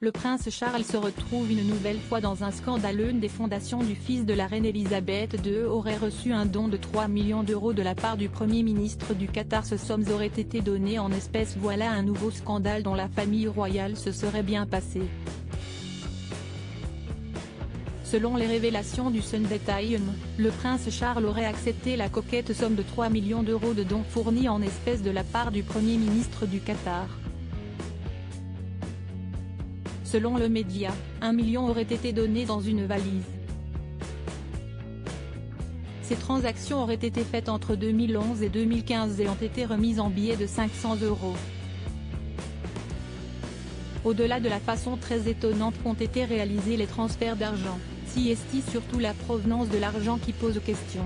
Le prince Charles se retrouve une nouvelle fois dans un scandale. Une des fondations du fils de la reine Elisabeth II aurait reçu un don de 3 millions d'euros de la part du Premier ministre du Qatar. Ces sommes auraient été données en espèces. Voilà un nouveau scandale dont la famille royale se serait bien passée. Selon les révélations du Sunday Times, le prince Charles aurait accepté la coquette somme de 3 millions d'euros de dons fournis en espèces de la part du Premier ministre du Qatar. Selon le média, 1 million aurait été donné dans une valise. Ces transactions auraient été faites entre 2011 et 2015 et ont été remises en billets de 500 euros. Au-delà de la façon très étonnante qu'ont été réalisés les transferts d'argent, c'est surtout la provenance de l'argent qui pose question.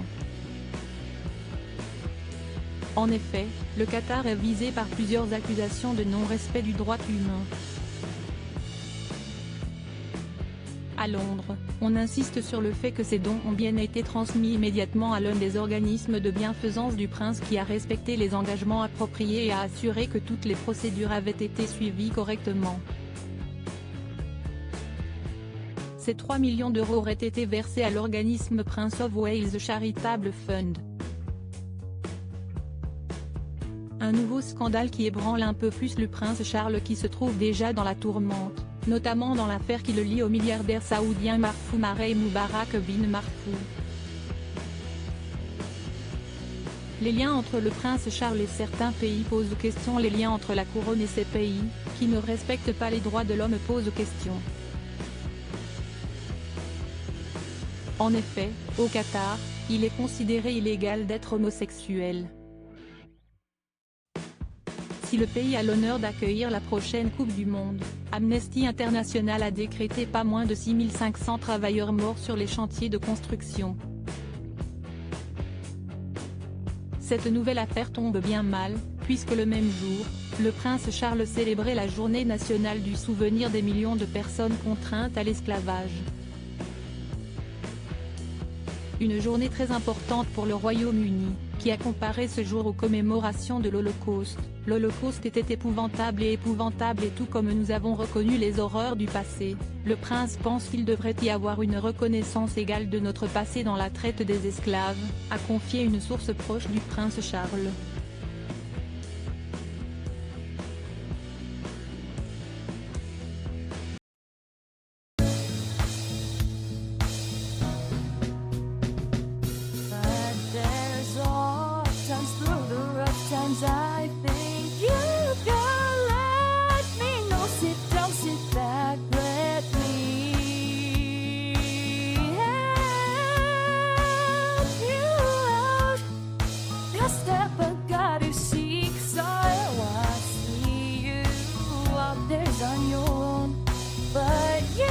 En effet, le Qatar est visé par plusieurs accusations de non-respect du droit humain. À Londres, on insiste sur le fait que ces dons ont bien été transmis immédiatement à l'un des organismes de bienfaisance du prince qui a respecté les engagements appropriés et a assuré que toutes les procédures avaient été suivies correctement. Ces 3 millions d'euros auraient été versés à l'organisme Prince of Wales Charitable Fund. Un nouveau scandale qui ébranle un peu plus le prince Charles qui se trouve déjà dans la tourmente, notamment dans l'affaire qui le lie au milliardaire saoudien Marfou Marey Moubarak bin Marfou. Les liens entre le prince Charles et certains pays posent question. Les liens entre la couronne et ces pays, qui ne respectent pas les droits de l'homme, posent question. En effet, au Qatar, il est considéré illégal d'être homosexuel. Si le pays a l'honneur d'accueillir la prochaine Coupe du Monde, Amnesty International a décrété pas moins de 6500 travailleurs morts sur les chantiers de construction. Cette nouvelle affaire tombe bien mal, puisque le même jour, le prince Charles célébrait la journée nationale du souvenir des millions de personnes contraintes à l'esclavage. Une journée très importante pour le Royaume-Uni, qui a comparé ce jour aux commémorations de l'Holocauste. L'Holocauste était épouvantable et tout comme nous avons reconnu les horreurs du passé, le prince pense qu'il devrait y avoir une reconnaissance égale de notre passé dans la traite des esclaves, a confié une source proche du prince Charles. I think you can let me know. Sit down, sit back, let me help you out. Just step I gotta seek, so I see you out there on your own, but you